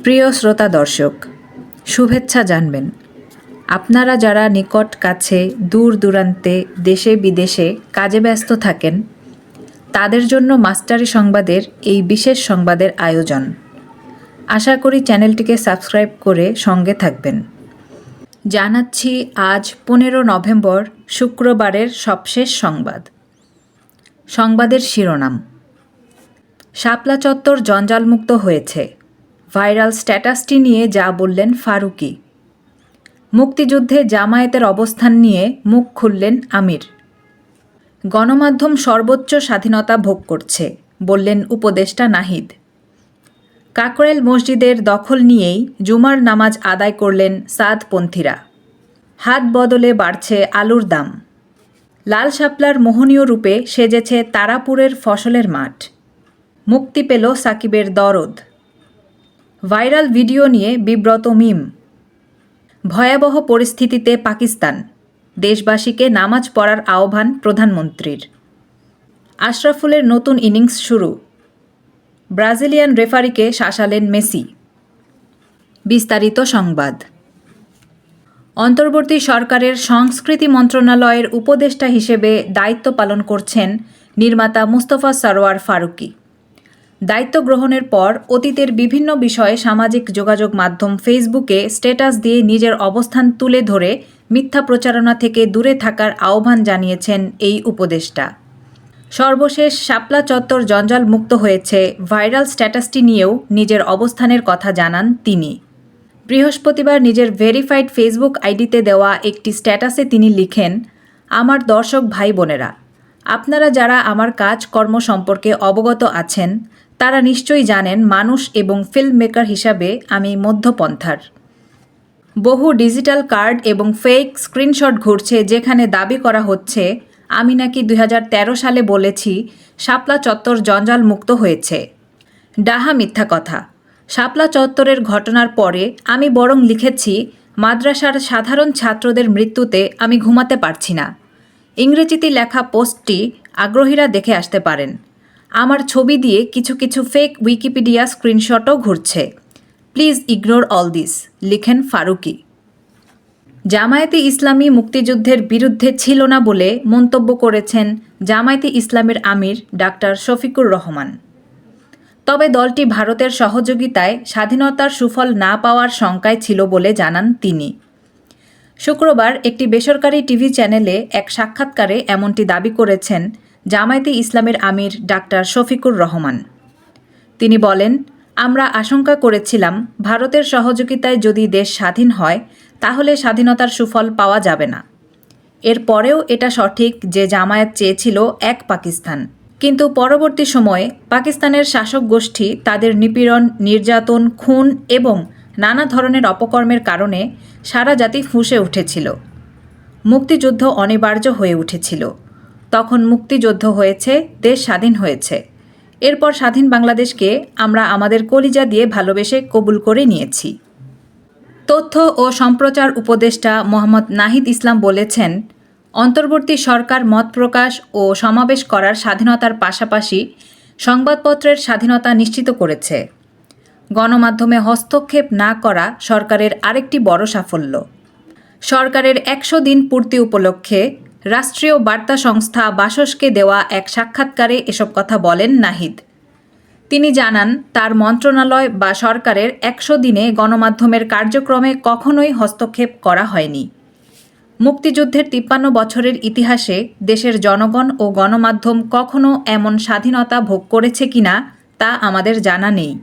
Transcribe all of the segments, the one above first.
প্রিয় শ্রোতা দর্শক, শুভেচ্ছা জানবেন। আপনারা যারা নিকট কাছে দূর দূরান্তে দেশে বিদেশে কাজে ব্যস্ত থাকেন, তাদের জন্য মাস্টারি সংবাদের এই বিশেষ সংবাদের আয়োজন। আশা করি চ্যানেলটিকে সাবস্ক্রাইব করে সঙ্গে থাকবেন। জানাচ্ছি আজ 15 নভেম্বর শুক্রবারের সবশেষ সংবাদ। সংবাদের শিরোনাম: শাপলা চত্বর জঞ্জালমুক্ত হয়েছে, ভাইরাল স্ট্যাটাসটি নিয়ে যা বললেন ফারুকী। মুক্তিযুদ্ধে জামায়াতের অবস্থান নিয়ে মুখ খুললেন আমির। গণমাধ্যম সর্বোচ্চ স্বাধীনতা ভোগ করছে, বললেন উপদেষ্টা নাহিদ। কাকরাইল মসজিদের দখল নিয়েই জুমার নামাজ আদায় করলেন সাদপন্থীরা। হাত বদলে বাড়ছে আলুর দাম। লাল শাপলার মোহনীয় রূপে সেজেছে তারাপুরের ফসলের মাঠ। মুক্তি পেল সাকিবের দরদ। ভাইরাল ভিডিও নিয়ে বিব্রত মিম। ভয়াবহ পরিস্থিতিতে পাকিস্তান, দেশবাসীকে নামাজ পড়ার আহ্বান প্রধানমন্ত্রীর। আশরাফুলের নতুন ইনিংস শুরু। ব্রাজিলিয়ান রেফারিকে শাসালেন মেসি। বিস্তারিত সংবাদ। অন্তর্বর্তী সরকারের সংস্কৃতি মন্ত্রণালয়ের উপদেষ্টা হিসেবে দায়িত্ব পালন করছেন নির্মাতা মুস্তফা সরোয়ার ফারুকী। দায়িত্ব গ্রহণের পর অতীতের বিভিন্ন বিষয়ে সামাজিক যোগাযোগ মাধ্যম ফেসবুকে স্ট্যাটাস দিয়ে নিজের অবস্থান তুলে ধরে মিথ্যা প্রচারণা থেকে দূরে থাকার আহ্বান জানিয়েছেন এই উপদেষ্টা। সর্বশেষ শাপলা চত্বর জঞ্জাল মুক্ত হয়েছে ভাইরাল স্ট্যাটাসটি নিয়েও নিজের অবস্থানের কথা জানান তিনি। বৃহস্পতিবার নিজের ভেরিফাইড ফেসবুক আইডিতে দেওয়া একটি স্ট্যাটাসে তিনি লিখেন, আমার দর্শক ভাই বোনেরা, আপনারা যারা আমার কাজকর্ম সম্পর্কে অবগত আছেন তারা নিশ্চয়ই জানেন মানুষ এবং ফিল্ম মেকার হিসাবে আমি মধ্যপন্থার। বহু ডিজিটাল কার্ড এবং ফেক স্ক্রিনশট ঘুরছে যেখানে দাবি করা হচ্ছে আমি নাকি 2013 সালে বলেছি শাপলা চত্বর জঞ্জাল মুক্ত হয়েছে। ডাহা মিথ্যা কথা। শাপলা চত্বরের ঘটনার পরে আমি বরং লিখেছি মাদ্রাসার সাধারণ ছাত্রদের মৃত্যুতে আমি ঘুমাতে পারছি না। ইংরেজিতে লেখা পোস্টটি আগ্রহীরা দেখে আসতে পারেন। আমার ছবি দিয়ে কিছু কিছু ফেক উইকিপিডিয়া স্ক্রিনশটও ঘুরছে। প্লিজ ইগনোর অল দিস, লিখেন ফারুকী। জামায়াতে ইসলামী মুক্তিযুদ্ধের বিরুদ্ধে ছিল না বলে মন্তব্য করেছেন জামায়াতে ইসলামের আমির ডাক্তার শফিকুর রহমান। তবে দলটি ভারতের সহযোগিতায় স্বাধীনতার সুফল না পাওয়ার শঙ্কায় ছিল বলে জানান তিনি। শুক্রবার একটি বেসরকারি টিভি চ্যানেলে এক সাক্ষাৎকারে এমনটি দাবি করেছেন জামায়াতে ইসলামের আমির ডাক্তার শফিকুর রহমান। তিনি বলেন, আমরা আশঙ্কা করেছিলাম ভারতের সহযোগিতায় যদি দেশ স্বাধীন হয় তাহলে স্বাধীনতার সুফল পাওয়া যাবে না। এরপরেও এটা সঠিক যে জামায়াত চেয়েছিল এক পাকিস্তান, কিন্তু পরবর্তী সময়ে পাকিস্তানের শাসক গোষ্ঠী তাদের নিপীড়ন, নির্যাতন, খুন এবং নানা ধরনের অপকর্মের কারণে সারা জাতি ফুঁসে উঠেছিল। মুক্তিযুদ্ধ অনিবার্য হয়ে উঠেছিল। তখন মুক্তিযুদ্ধ হয়েছে, দেশ স্বাধীন হয়েছে। এরপর স্বাধীন বাংলাদেশকে আমরা আমাদের কলিজা দিয়ে ভালোবেসে কবুল করে নিয়েছি। তথ্য ও সম্প্রচার উপদেষ্টা মোহাম্মদ নাহিদ ইসলাম বলেছেন, অন্তর্বর্তী সরকার মত প্রকাশ ও সমাবেশ করার স্বাধীনতার পাশাপাশি সংবাদপত্রের স্বাধীনতা নিশ্চিত করেছে। গণমাধ্যমে হস্তক্ষেপ না করা সরকারের আরেকটি বড় সাফল্য। সরকারের 100 দিন পূর্তি উপলক্ষে রাষ্ট্রীয় বার্তা সংস্থা বাসসকে দেওয়া এক সাক্ষাৎকারে এসব কথা বলেন নাহিদ। তিনি জানান, তার মন্ত্রণালয় বা সরকারের 100 দিনে গণমাধ্যমের কার্যক্রমে কখনোই হস্তক্ষেপ করা হয়নি। মুক্তিযুদ্ধের 53 বছরের ইতিহাসে দেশের জনগণ ও গণমাধ্যম কখনো এমন স্বাধীনতা ভোগ করেছে কিনা তা আমাদের জানা নেই।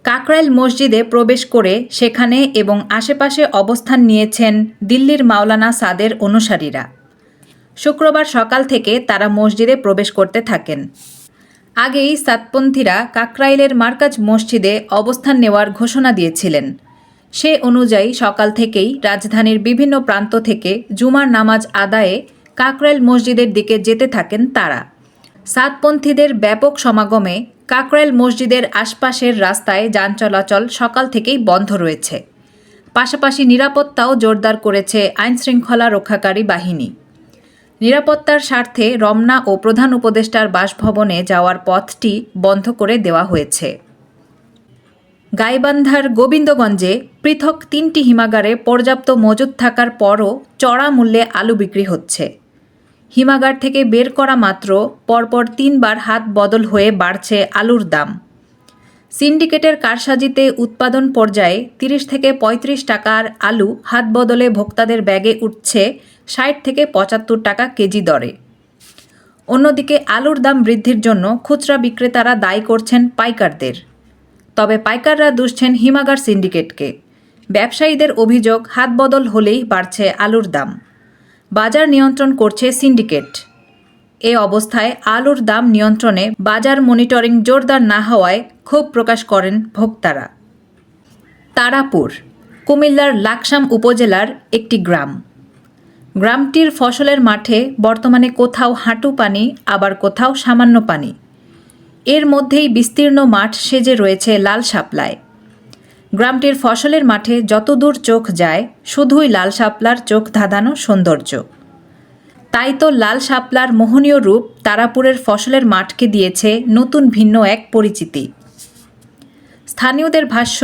কাকরাইল মসজিদে প্রবেশ করে সেখানে এবং আশেপাশে অবস্থান নিয়েছেন দিল্লির মাওলানা সাদের অনুসারীরা। শুক্রবার সকাল থেকে তারা মসজিদে প্রবেশ করতে থাকেন। আগেই সাদপন্থীরা কাকরাইলের মার্কাজ মসজিদে অবস্থান নেওয়ার ঘোষণা দিয়েছিলেন। সে অনুযায়ী সকাল থেকেই রাজধানীর বিভিন্ন প্রান্ত থেকে জুমার নামাজ আদায়ে কাকরাইল মসজিদের দিকে যেতে থাকেন তারা। সাদপন্থীদের ব্যাপক সমাগমে কাকরাইল মসজিদের আশপাশের রাস্তায় যান চলাচল সকাল থেকেই বন্ধ রয়েছে। পাশাপাশি নিরাপত্তাও জোরদার করেছে আইনশৃঙ্খলা রক্ষাকারী বাহিনী। নিরাপত্তার স্বার্থে রমনা ও প্রধান উপদেষ্টার বাসভবনে যাওয়ার পথটি বন্ধ করে দেওয়া হয়েছে। গাইবান্ধার গোবিন্দগঞ্জে পৃথক 3টি হিমাগারে পর্যাপ্ত মজুত থাকার পরও চড়া মূল্যে আলু বিক্রি হচ্ছে। হিমাগার থেকে বের করা মাত্র পরপর 3 বার হাত বদল হয়ে বাড়ছে আলুর দাম। সিন্ডিকেটের কারসাজিতে উৎপাদন পর্যায়ে 30 থেকে 35 টাকার আলু হাত বদলে ভোক্তাদের ব্যাগে উঠছে 60 থেকে 75 টাকা কেজি দরে। অন্যদিকে আলুর দাম বৃদ্ধির জন্য খুচরা বিক্রেতারা দায়ী করছেন পাইকারদের। তবে পাইকাররা দুষছেন হিমাগার সিন্ডিকেটকে। ব্যবসায়ীদের অভিযোগ হাত বদল হলেই বাড়ছে আলুর দাম। বাজার নিয়ন্ত্রণ করছে সিন্ডিকেট। এ অবস্থায় আলুর দাম নিয়ন্ত্রণে বাজার মনিটরিং জোরদার না হওয়ায় ক্ষোভ প্রকাশ করেন ভোক্তারা। তারাপুর কুমিল্লার লাকসাম উপজেলার একটি গ্রাম। গ্রামটির ফসলের মাঠে বর্তমানে কোথাও হাঁটু পানি, আবার কোথাও সামান্য পানি। এর মধ্যেই বিস্তীর্ণ মাঠ সেজে রয়েছে লাল শাপলায়। গ্রামটির ফসলের মাঠে যতদূর চোখ যায় শুধুই লাল শাপলার চোখ ধাঁধানো সৌন্দর্য। তাই তো লাল শাপলার মোহনীয় রূপ তারাপুরের ফসলের মাঠকে দিয়েছে নতুন ভিন্ন এক পরিচিতি। স্থানীয়দের ভাষ্য,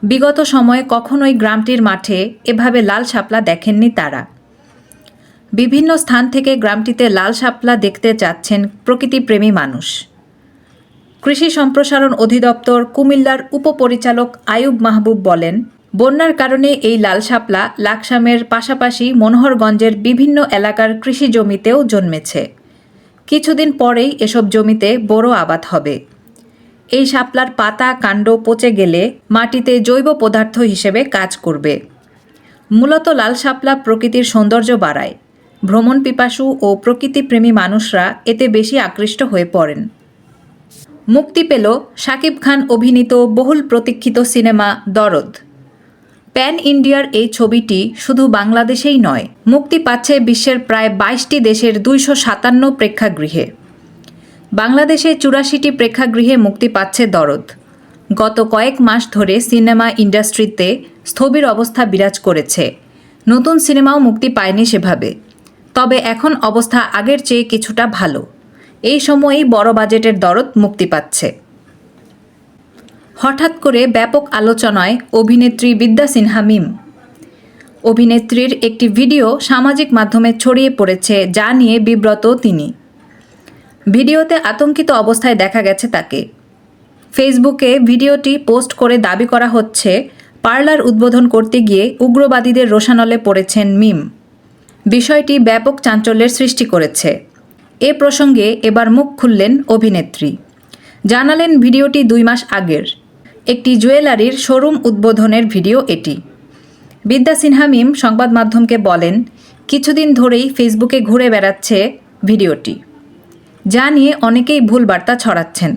বিগত সময়ে কখনোই গ্রামটির মাঠে এভাবে লাল শাপলা দেখেননি তারা। বিভিন্ন স্থান থেকে গ্রামটিতে লাল শাপলা দেখতে যাচ্ছেন প্রকৃতিপ্রেমী মানুষ। কৃষি সম্প্রসারণ অধিদপ্তর কুমিল্লার উপপরিচালক আয়ুব মাহবুব বলেন, বন্যার কারণে এই লাল শাপলা লাকসামের পাশাপাশি মনোহরগঞ্জের বিভিন্ন এলাকার কৃষি জমিতেও জন্মেছে। কিছুদিন পরেই এসব জমিতে বোরো আবাদ হবে। এই শাপলার পাতা কাণ্ড পচে গেলে মাটিতে জৈব পদার্থ হিসেবে কাজ করবে। মূলত লাল শাপলা প্রকৃতির সৌন্দর্য বাড়ায়। ভ্রমণ পিপাসু ও প্রকৃতিপ্রেমী মানুষরা এতে বেশি আকৃষ্ট হয়ে পড়েন। মুক্তি পেল শাকিব খান অভিনীত বহুল প্রতীক্ষিত সিনেমা দরদ। প্যান ইন্ডিয়ার এই ছবিটি শুধু বাংলাদেশেই নয়, মুক্তি পাচ্ছে বিশ্বের প্রায় 22টি দেশের 257 প্রেক্ষাগৃহে। বাংলাদেশে 84টি প্রেক্ষাগৃহে মুক্তি পাচ্ছে দরদ। গত কয়েক মাস ধরে সিনেমা ইন্ডাস্ট্রিতে স্থবির অবস্থা বিরাজ করেছে। নতুন সিনেমাও মুক্তি পায়নি সেভাবে। তবে এখন অবস্থা আগের চেয়ে কিছুটা ভালো। এই সময়েই বড় বাজেটের দরদ মুক্তি পাচ্ছে। হঠাৎ করে ব্যাপক আলোচনায় অভিনেত্রী বিদ্যা সিনহা মিম। অভিনেত্রীর একটি ভিডিও সামাজিক মাধ্যমে ছড়িয়ে পড়েছে, যা নিয়ে বিব্রত তিনি। ভিডিওতে আতঙ্কিত অবস্থায় দেখা গেছে তাকে। ফেসবুকে ভিডিওটি পোস্ট করে দাবি করা হচ্ছে, পার্লার উদ্বোধন করতে গিয়ে উগ্রবাদীদের রোষানলে পড়েছেন মিম। বিষয়টি ব্যাপক চাঞ্চল্যের সৃষ্টি করেছে। এ প্রসঙ্গে এবার মুখ খুললেন অভিনেত্রী। জানালেন ভিডিওটি 2 মাস আগের একটি জুয়েলারির শোরুম উদ্বোধনের ভিডিও এটি। বিদ্যা সিনহা মিম সংবাদ মাধ্যমকে বলেন, কিছুদিন ধরেই ফেসবুকে ঘুরে বেড়াচ্ছে ভিডিওটি, যা নিয়ে অনেকেই ভুল বার্তা ছড়াচ্ছেন।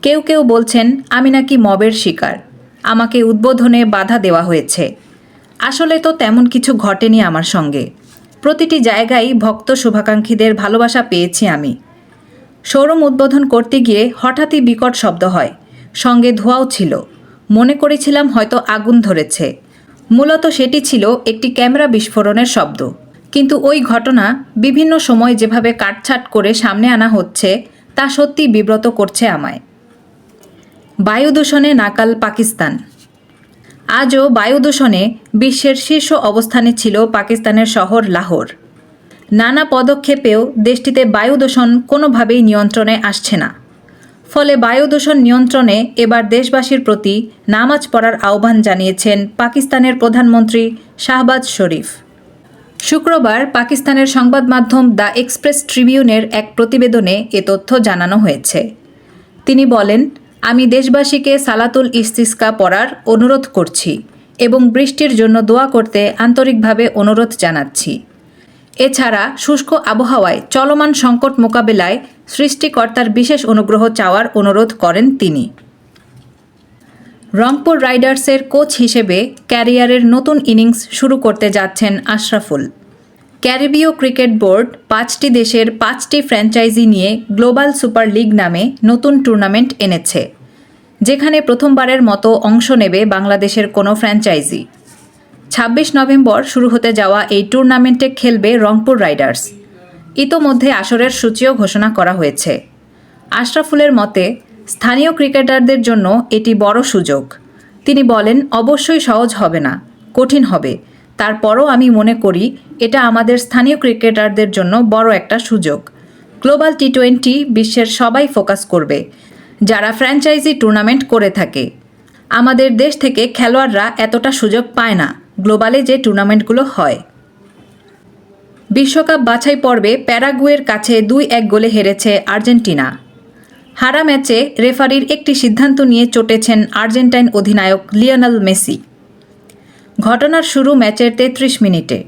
কেউ কেউ বলছেন আমি নাকি মবের শিকার, আমাকে উদ্বোধনে বাধা দেওয়া হয়েছে। আসলে তো তেমন কিছু ঘটেনি আমার সঙ্গে। প্রতিটি জায়গায় ভক্ত শুভাকাঙ্ক্ষীদের ভালোবাসা পেয়েছি আমি। শোরুম উদ্বোধন করতে গিয়ে হঠাৎই বিকট শব্দ হয়, সঙ্গে ধোঁয়াও ছিল। মনে করেছিলাম হয়তো আগুন ধরেছে। মূলত সেটি ছিল একটি ক্যামেরা বিস্ফোরণের শব্দ। কিন্তু ওই ঘটনা বিভিন্ন সময় যেভাবে কাটছাঁট করে সামনে আনা হচ্ছে তা সত্যি বিব্রত করছে আমায়। বায়ু দূষণে নাকাল পাকিস্তান। আজও বায়ু দূষণে বিশ্বের শীর্ষ অবস্থানে ছিল পাকিস্তানের শহর লাহোর। নানা পদক্ষেপেও দেশটিতে বায়ু দূষণ কোনোভাবেই নিয়ন্ত্রণে আসছে না। ফলে বায়ু দূষণ নিয়ন্ত্রণে এবার দেশবাসীর প্রতি নামাজ পড়ার আহ্বান জানিয়েছেন পাকিস্তানের প্রধানমন্ত্রী শাহবাজ শরীফ। শুক্রবার পাকিস্তানের সংবাদ মাধ্যম দ্য এক্সপ্রেস ট্রিবিউনের এক প্রতিবেদনে এ তথ্য জানানো হয়েছে। তিনি বলেন, আমি দেশবাসীকে সালাতুল ইস্তিসকা পড়ার অনুরোধ করছি এবং বৃষ্টির জন্য দোয়া করতে আন্তরিকভাবে অনুরোধ জানাচ্ছি। এছাড়া শুষ্ক আবহাওয়ায় চলমান সংকট মোকাবেলায় সৃষ্টিকর্তার বিশেষ অনুগ্রহ চাওয়ার অনুরোধ করেন তিনি। রংপুর রাইডার্সের কোচ হিসেবে ক্যারিয়ারের নতুন ইনিংস শুরু করতে যাচ্ছেন আশরাফুল। ক্যারিবীয় ক্রিকেট বোর্ড 5টি দেশের 5টি ফ্র্যাঞ্চাইজি নিয়ে গ্লোবাল সুপার লিগ নামে নতুন টুর্নামেন্ট এনেছে, যেখানে প্রথমবারের মতো অংশ নেবে বাংলাদেশের কোনো ফ্র্যাঞ্চাইজি। 26 নভেম্বর শুরু হতে যাওয়া এই টুর্নামেন্টে খেলবে রংপুর রাইডার্স। ইতোমধ্যে আসরের সূচিও ঘোষণা করা হয়েছে। আশরাফুলের মতে, স্থানীয় ক্রিকেটারদের জন্য এটি বড় সুযোগ। তিনি বলেন, অবশ্যই সহজ হবে না, কঠিন হবে। তারপরও আমি মনে করি এটা আমাদের স্থানীয় ক্রিকেটারদের জন্য বড় একটা সুযোগ। গ্লোবাল টি-20 বিশ্বের সবাই ফোকাস করবে, যারা ফ্র্যাঞ্চাইজি টুর্নামেন্ট করে থাকে। আমাদের দেশ থেকে খেলোয়াড়রা এতটা সুযোগ পায় না গ্লোবালে যে টুর্নামেন্টগুলো হয়। বিশ্বকাপ বাছাই পর্বে প্যারাগুয়ের কাছে 2-1 গোলে হেরেছে আর্জেন্টিনা। হারা ম্যাচে রেফারির একটি সিদ্ধান্ত নিয়ে চটেছেন আর্জেন্টাইন অধিনায়ক লিওনেল মেসি। ঘটনার শুরু ম্যাচের 33 মিনিটে।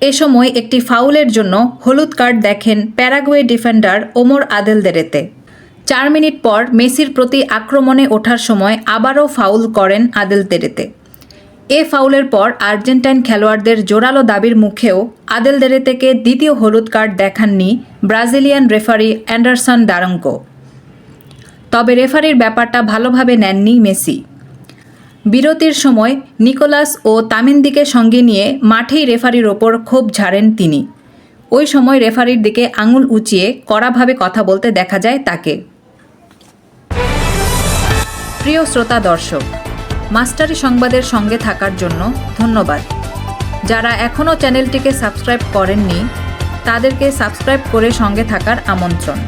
এ সময় একটি ফাউলের জন্য হলুদ কার্ড দেখেন প্যারাগুয়ে ডিফেন্ডার ওমর আদেলদেরেতে। 4 মিনিট পর মেসির প্রতি আক্রমণে ওঠার সময় আবারও ফাউল করেন আদেলদেরেতে। এ ফাউলের পর আর্জেন্টাইন খেলোয়াড়দের জোরালো দাবির মুখেও আদেলদেরেতেকে দ্বিতীয় হলুদ কার্ড দেখাননি ব্রাজিলিয়ান রেফারি অ্যান্ডারসন ডারঙ্কো। তবে রেফারির ব্যাপারটা ভালোভাবে নেননি মেসি। বিরতির সময় নিকোলাস ও তামিন্দিকে সঙ্গে নিয়ে মাঠেই রেফারির ওপর ক্ষোভ ঝাড়েন তিনি। ওই সময় রেফারির দিকে আঙুল উঁচিয়ে কড়াভাবে কথা বলতে দেখা যায় তাকে। প্রিয় শ্রোতা দর্শক, মাস্টারি সংবাদের সঙ্গে থাকার জন্য ধন্যবাদ। যারা এখনও চ্যানেলটিকে সাবস্ক্রাইব করেননি তাদেরকে সাবস্ক্রাইব করে সঙ্গে থাকার আমন্ত্রণ।